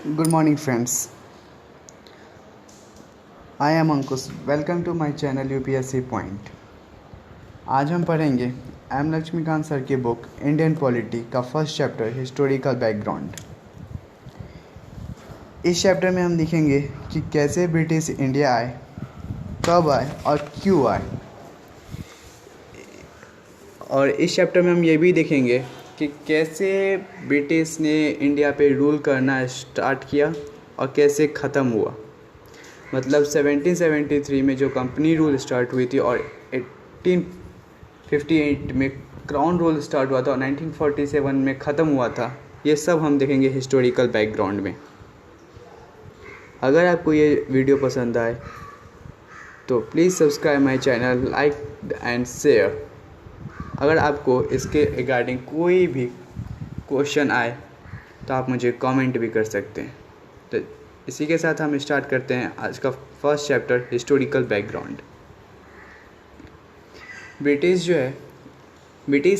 Good morning, friends. I am Ankush. Welcome to my channel UPSC Point. आज हम पढ़ेंगे M Laxmikant sir की book Indian polity का first chapter historical background. इस chapter में हम देखेंगे कि कैसे ब्रिटिश इंडिया आए, कब आए और क्यों आए। और इस चैप्टर में हम ये भी देखेंगे कि कैसे ब्रिटिश ने इंडिया पे रूल करना स्टार्ट किया और कैसे ख़त्म हुआ। मतलब 1773 में जो कंपनी रूल स्टार्ट हुई थी और 1858 में क्राउन रूल स्टार्ट हुआ था और 1947 में ख़त्म हुआ था। ये सब हम देखेंगे हिस्टोरिकल बैकग्राउंड में। अगर आपको ये वीडियो पसंद आए तो please subscribe my channel, like and share. अगर आपको इसके रिगार्डिंग कोई भी क्वेश्चन आए तो आप मुझे कमेंट भी कर सकते हैं। तो इसी के साथ हम स्टार्ट करते हैं आज का first chapter historical background. British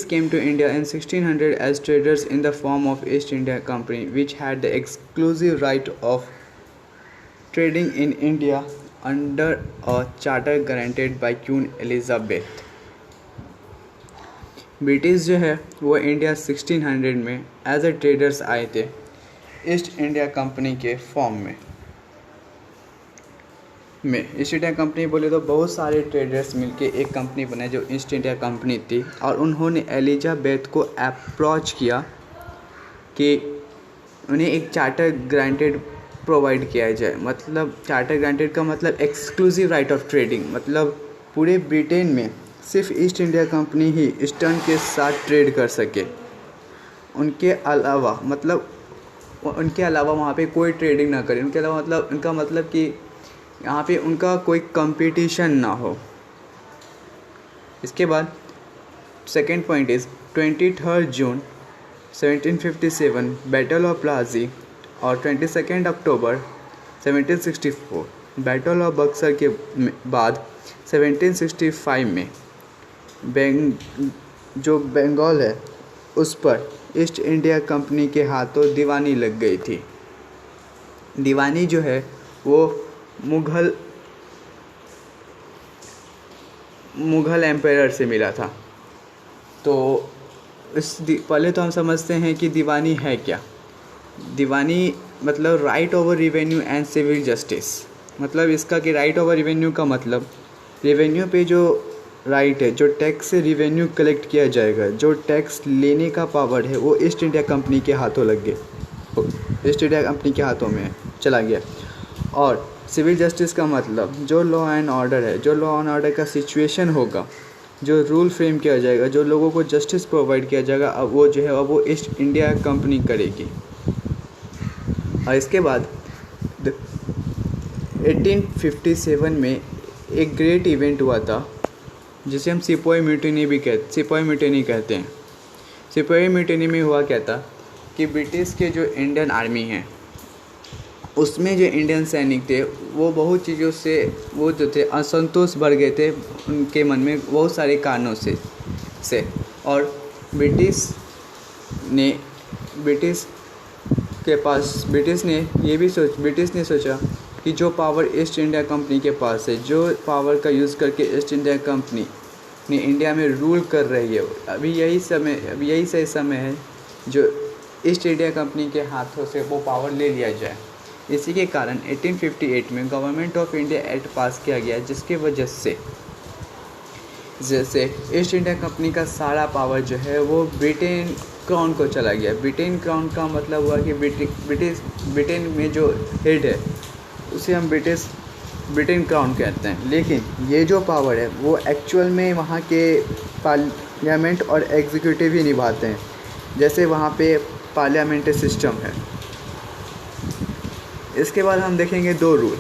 came to India in 1600 as traders in the form of East India Company which had the exclusive right of trading in India under a charter guaranteed by Queen Elizabeth. British वो India 1600 में as a traders आए थे East India Company के form में। East India Company बोले तो बहुत सारे ट्रेडर्स मिलके एक कंपनी बनाई जो ईस्ट इंडिया कंपनी थी, और उन्होंने एलिजाबेथ को अप्रोच किया कि उन्हें एक चार्टर ग्रांटेड प्रोवाइड किया जाए। मतलब चार्टर ग्रांटेड का मतलब एक्सक्लूसिव राइट ऑफ ट्रेडिंग, मतलब पूरे ब्रिटेन में सिर्फ ईस्ट इंडिया कंपनी ही ईस्टर्न के साथ ट्रेड कर सके। उनके अलावा वहाँ पे कोई ट्रेडिंग ना करे। उनके अलावा उनका मतलब कि यहाँ पे उनका कोई कंपटीशन ना हो। इसके बाद second point is 23 June 1757 battle of Plassey और 22 अक्टूबर 1764 बैटल ऑफ बक्सर के बाद 1765 में जो बंगाल है उस पर ईस्ट इंडिया कंपनी के हाथों दीवानी लग गई थी। दीवानी जो है वो मुग़ल एम्पायर से मिला था। तो पहले तो हम समझते हैं कि दीवानी है क्या। दीवानी मतलब right over revenue and civil justice. मतलब इसका कि राइट ओवर रिवेन्यू का मतलब रेवेन्यू पे जो राइट है, जो टैक्स से रिवेन्यू कलेक्ट किया जाएगा, जो टैक्स लेने का पावर है वो ईस्ट इंडिया कंपनी के हाथों लग गए, ईस्ट इंडिया कंपनी के हाथों में चला गया। और सिविल जस्टिस का मतलब जो लॉ एंड ऑर्डर है, जो लॉ एंड ऑर्डर का सिचुएशन होगा, जो रूल फ्रेम किया जाएगा, जो लोगों को जस्टिस प्रोवाइड किया जाएगा, अब वो जो है अब वो ईस्ट इंडिया कंपनी करेगी। और इसके बाद 1857 में एक ग्रेट इवेंट हुआ था जिसे हम सिपाही म्यूटिनी कहते हैं। सिपाही म्यूटिनी में हुआ क्या था कि ब्रिटिश के जो इंडियन आर्मी है उसमें जो इंडियन सैनिक थे वो बहुत चीज़ों से वो जो थे असंतोष बढ़ गए थे उनके मन में बहुत सारे कारणों से। और ब्रिटिश ने सोचा कि जो पावर ईस्ट इंडिया कंपनी के पास है, जो पावर का यूज़ करके ईस्ट इंडिया कंपनी ने इंडिया में रूल कर रही है, अभी यही सही समय है जो ईस्ट इंडिया कंपनी के हाथों से वो पावर ले लिया जाए। इसी के कारण 1858 में गवर्नमेंट ऑफ इंडिया एक्ट पास किया गया, जिसके वजह से जैसे ईस्ट इंडिया कंपनी का सारा पावर जो है वो ब्रिटेन क्राउन को चला गया। ब्रिटेन क्राउन का मतलब हुआ कि ब्रिटेन में जो हेड है उसे हम ब्रिटेन क्राउन कहते हैं। लेकिन ये जो पावर है वो एक्चुअल में वहाँ के पार्लियामेंट और एग्जीक्यूटिव ही निभाते हैं। जैसे वहाँ पे पार्लियामेंट्री सिस्टम है। इसके बाद हम देखेंगे दो रूल,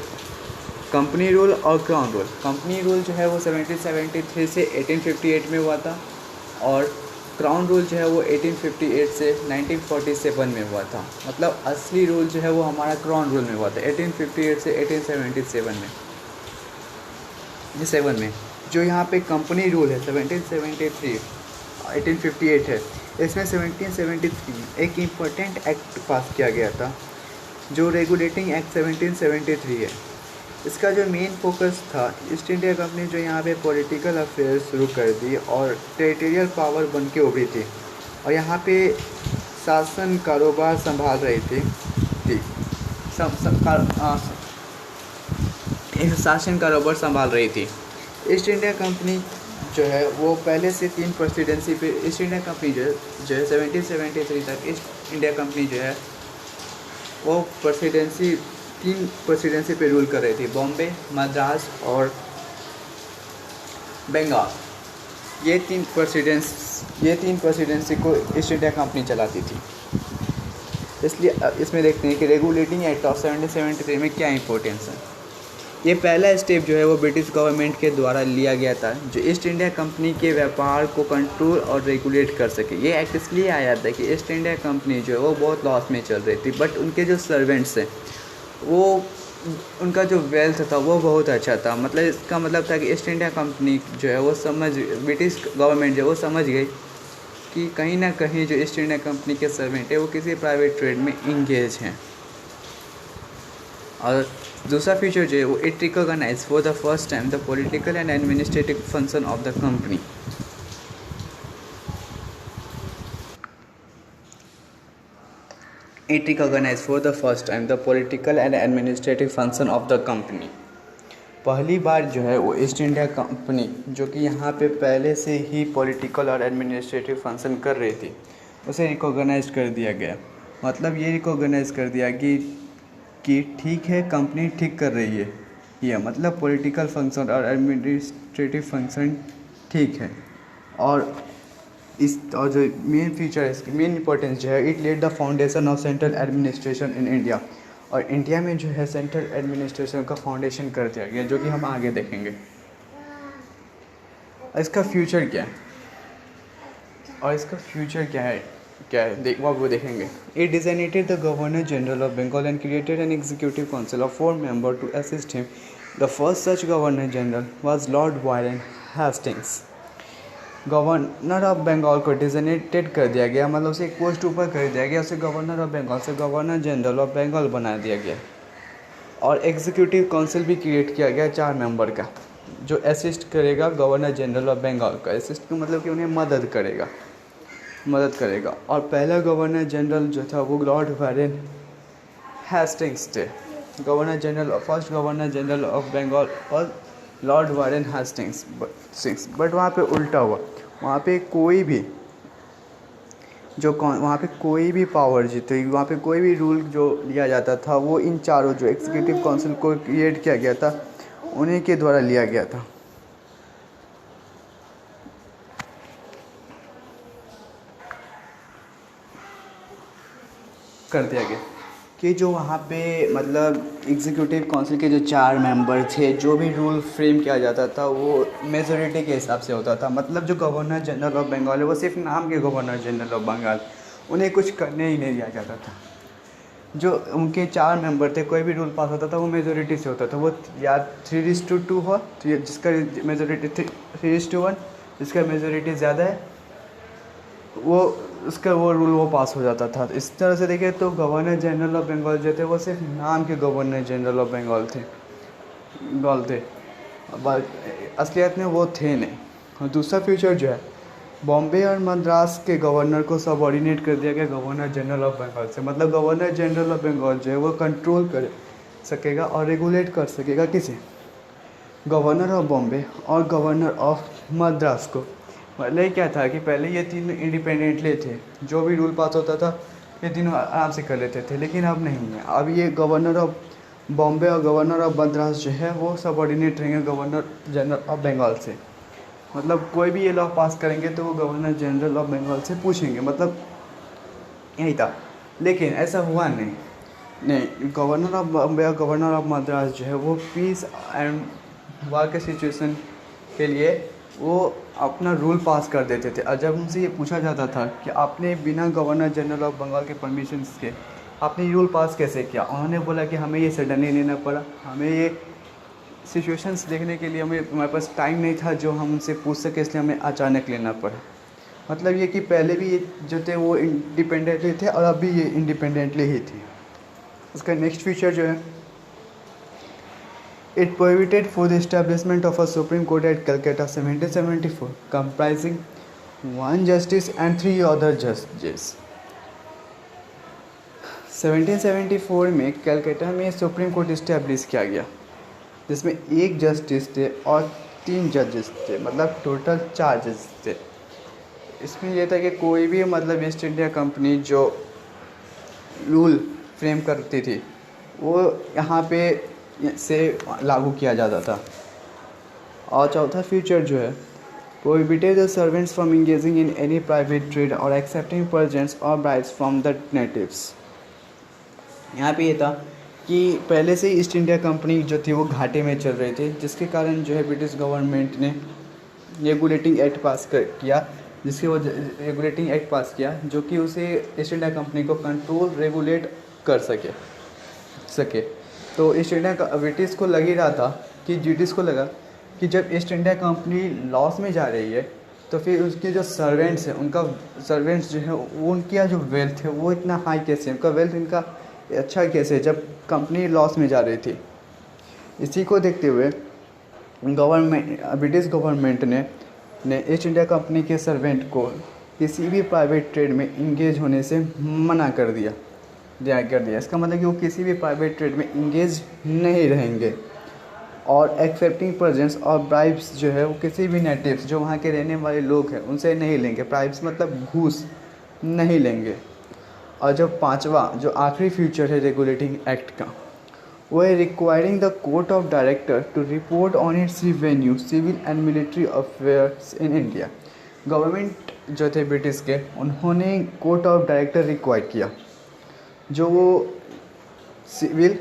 कंपनी रूल और क्राउन रूल। कंपनी रूल जो है वो 1773 से 1858 में हुआ था, और क्राउन रूल जो है वो 1858 से 1947 में हुआ था। मतलब असली रूल जो है वो हमारा क्राउन रूल में हुआ था 1858 से 1877 में। जो यहाँ पे कंपनी रूल है 1858 है, इसमें 1773 एक इम्पोर्टेंट एक्ट पास किया गया था जो रेगुलेटिंग एक्ट 1773 है, इसका जो मेन फोकस था, ईस्ट इंडिया कंपनी जो यहाँ पे पॉलिटिकल अफेयर्स शुरू कर दी और टेरिटोरियल पावर बन के उभरी थी और यहाँ पे शासन कारोबार संभाल रही थी। शासन कारोबार संभाल रही थी। ईस्ट इंडिया कंपनी जो है वो पहले से 3 प्रेसिडेंसी पे, ईस्ट इंडिया कंपनी जो है 1773 तक ईस्ट इंडिया कंपनी जो है वो तीन प्रेसिडेंसी पे रूल कर रही थी, बॉम्बे, मद्रास और बंगाल। ये तीन प्रेसिडेंसी को ईस्ट इंडिया कंपनी चलाती थी। इसलिए इसमें देखते हैं कि रेगुलेटिंग एक्ट ऑफ 1773 में क्या इंपॉर्टेंस है। ये पहला स्टेप जो है वो ब्रिटिश गवर्नमेंट के द्वारा लिया गया था जो ईस्ट इंडिया कंपनी के व्यापार को कंट्रोल और रेगुलेट कर सके। ये एक्ट इसलिए आया था कि ईस्ट इंडिया कंपनी जो है वो बहुत लॉस में चल रही थी, बट उनके जो सर्वेंट्स हैं वो उनका जो वेल्थ था वो बहुत अच्छा था। मतलब इसका मतलब था कि ईस्ट इंडिया कंपनी जो है वो ब्रिटिश गवर्नमेंट जो है वो समझ गई कि कहीं ना कहीं जो ईस्ट इंडिया कंपनी के सर्वेंट है वो किसी प्राइवेट ट्रेड में इंगेज हैं। और दूसरा फीचर जो है वो it recognise for the first time the political and administrative function of the company. It recognized for the first time the political and administrative function of the company। पहली बार जो है वो ईस्ट इंडिया कंपनी जो कि यहाँ पे पहले से ही पॉलिटिकल और एडमिनिस्ट्रेटिव फंक्शन कर रही थी उसे रिकॉग्नाइज कर दिया गया। मतलब ये रिकॉग्नाइज कर दिया कि ठीक है, कंपनी ठीक कर रही है, ये मतलब पॉलिटिकल फंक्शन और एडमिनिस्ट्रेटिव फंक्शन ठीक है। और जो मेन फीचर है, इसकी मेन इंपॉर्टेंस जो है, it laid the foundation of central administration in India. और इंडिया में जो है सेंट्रल एडमिनिस्ट्रेशन का फाउंडेशन कर दिया गया, जो कि हम आगे देखेंगे। इसका फ्यूचर क्या है वो देखेंगे। It designated the governor general of Bengal and created an executive council of 4 member to assist him. The first such governor general was Lord Warren Hastings. Governor of Bengal को डिजनेटेड कर दिया गया, मतलब उसे एक पोस्ट ऊपर कर दिया गया, उसे गवर्नर ऑफ बंगाल से गवर्नर जनरल ऑफ बंगाल बना दिया गया। और एग्जीक्यूटिव काउंसिल भी क्रिएट किया गया 4 मेंबर का, जो असिस्ट करेगा गवर्नर जनरल ऑफ बंगाल का। असिस्ट का मतलब कि उन्हें मदद करेगा। और पहला गवर्नर जनरल जो था वो लॉर्ड वायरन हेस्टिंग्स थे। First governor general of Bengal और लॉर्ड वायरन हेस्टिंग्स। बट वहाँ पे उल्टा हुआ, वहाँ पे कोई भी पावर जीते, वहाँ पे कोई भी रूल जो लिया जाता था वो इन चारों जो एग्जीक्यूटिव काउंसिल को क्रिएट किया गया था उन्हीं के द्वारा लिया गया था। कर दिया गया कि जो वहाँ पे मतलब एग्जीक्यूटिव काउंसिल के जो 4 मेंबर थे, जो भी रूल फ्रेम किया जाता था वो मेजॉरिटी के हिसाब से होता था। मतलब जो गवर्नर जनरल ऑफ बंगाल है वो सिर्फ नाम के गवर्नर जनरल ऑफ बंगाल, उन्हें कुछ करने ही नहीं दिया जाता था। जो उनके 4 मेंबर थे, कोई भी रूल पास होता था वो मेजॉरिटी से होता था। वो या 3:2 हो तो जिसका मेजॉरिटी 3:1, जिसका मेजॉरिटी ज़्यादा है वो रूल वो पास हो जाता था। इस तरह से देखें तो गवर्नर जनरल ऑफ बंगाल जो थे वो सिर्फ नाम के गवर्नर जनरल ऑफ बंगाल थे, असलियत में वो थे नहीं। और दूसरा फीचर जो है, बॉम्बे और मद्रास के गवर्नर को सबऑर्डिनेट कर दिया गया गवर्नर जनरल ऑफ बंगाल से। मतलब गवर्नर जनरल ऑफ बंगाल जो है वो कंट्रोल कर सकेगा और रेगुलेट कर सकेगा किसे, गवर्नर ऑफ बॉम्बे और गवर्नर ऑफ मद्रास को। मतलब क्या था कि पहले ये तीनों इंडिपेंडेंटली थे, जो भी रूल पास होता था ये तीनों आराम से कर लेते थे, लेकिन अब नहीं है। अब ये गवर्नर ऑफ बॉम्बे और गवर्नर ऑफ मद्रास जो है वो सबऑर्डिनेट रहेंगे गवर्नर जनरल ऑफ बंगाल से। मतलब कोई भी ये लॉ पास करेंगे तो वो गवर्नर जनरल ऑफ बंगाल से पूछेंगे, मतलब यही था। लेकिन ऐसा हुआ नहीं, गवर्नर ऑफ बॉम्बे और गवर्नर ऑफ मद्रास जो है वो पीस एंड वार के सिचुएशन के लिए वो अपना रूल पास कर देते थे। और जब उनसे ये पूछा जाता था कि आपने बिना गवर्नर जनरल ऑफ बंगाल के परमिशन के आपने रूल पास कैसे किया, उन्होंने बोला कि हमें ये सडनली लेना पड़ा, हमें ये सिचुएशंस देखने के लिए हमारे पास टाइम नहीं था जो हम उनसे पूछ सके, इसलिए हमें अचानक लेना पड़ा। मतलब ये कि पहले भी ये जो थे वो इंडिपेंडेंटली थे और अब भी ये इंडिपेंडेंटली ही थे। उसका नेक्स्ट फीचर जो है, it prohibited for the establishment of a supreme court at Calcutta 1774 comprising 1 justice and 3 other जजेस। 1774 में कलकत्ता में सुप्रीम कोर्ट इस्टेब्लिश किया गया, जिसमें 1 जस्टिस थे और 3 जजेस थे, मतलब टोटल 4 जजेस थे। इसमें यह था कि कोई भी मतलब ईस्ट इंडिया कंपनी जो रूल फ्रेम करती थी वो यहाँ पे से लागू किया जाता था। और चौथा फीचर जो है, prohibited the servants from engaging in any private trade और एक्सेप्टिंग प्रेजेंट्स और ब्राइब्स फ्रॉम द नेटिव्स। यहाँ पे ये था कि पहले से ही ईस्ट इंडिया कंपनी जो थी वो घाटे में चल रही थी, जिसके कारण जो है ब्रिटिश गवर्नमेंट ने रेगुलेटिंग एक्ट पास किया, जिसके वो रेगुलेटिंग एक्ट पास किया जो कि उसे ईस्ट इंडिया कंपनी को कंट्रोल रेगुलेट कर सके। तो ईस्ट इंडिया ब्रिटिश को लग ही रहा था कि ब्रिटिश को लगा कि जब ईस्ट इंडिया कंपनी लॉस में जा रही है तो फिर उसके जो सर्वेंट्स हैं, उनका सर्वेंट्स जो है वो उनकी जो वेल्थ है वो इतना हाई कैसे है, उनका वेल्थ इनका अच्छा कैसे है जब कंपनी लॉस में जा रही थी। इसी को देखते हुए ब्रिटिश गवर्नमेंट ने ईस्ट इंडिया कंपनी के सर्वेंट को किसी भी प्राइवेट ट्रेड में इंगेज होने से मना कर दिया। इसका मतलब कि वो किसी भी प्राइवेट ट्रेड में इंगेज नहीं रहेंगे। और एक्सेप्टिंग प्रेजेंट्स और ब्राइब्स जो है वो किसी भी नेटिव्स जो वहाँ के रहने वाले लोग हैं उनसे नहीं लेंगे। ब्राइब्स मतलब घूस नहीं लेंगे। और जो पांचवा जो आखिरी फीचर है रेगुलेटिंग एक्ट का, वो है requiring the court of director to report on its revenue, civil and military affairs in India. Government जो थे ब्रिटिश के, उन्होंने कोर्ट ऑफ डायरेक्टर रिक्वायर किया जो वो सिविल,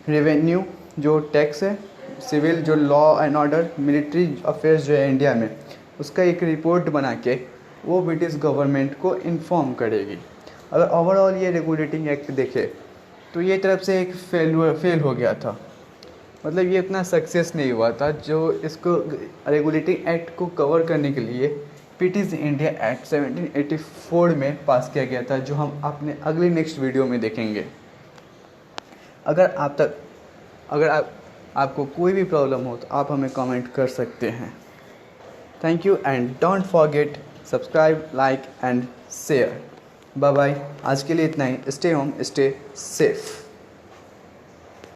रेवेन्यू जो टैक्स है, सिविल जो law and order, military affairs जो है इंडिया में, उसका एक रिपोर्ट बना के वो ब्रिटिश गवर्नमेंट को इन्फॉर्म करेगी। अगर ओवरऑल ये रेगुलेटिंग एक्ट देखे तो ये तरफ से एक फेल हो गया था, मतलब ये इतना सक्सेस नहीं हुआ था। जो इसको रेगुलेटिंग एक्ट को कवर करने के लिए ब्रिटिश इंडिया एक्ट 1784 में पास किया गया था, जो हम अपने अगले नेक्स्ट वीडियो में देखेंगे। अगर आपको कोई भी प्रॉब्लम हो तो आप हमें कमेंट कर सकते हैं। Thank you and don't forget subscribe, like and share. Bye bye. आज के लिए इतना ही। Stay home, stay safe.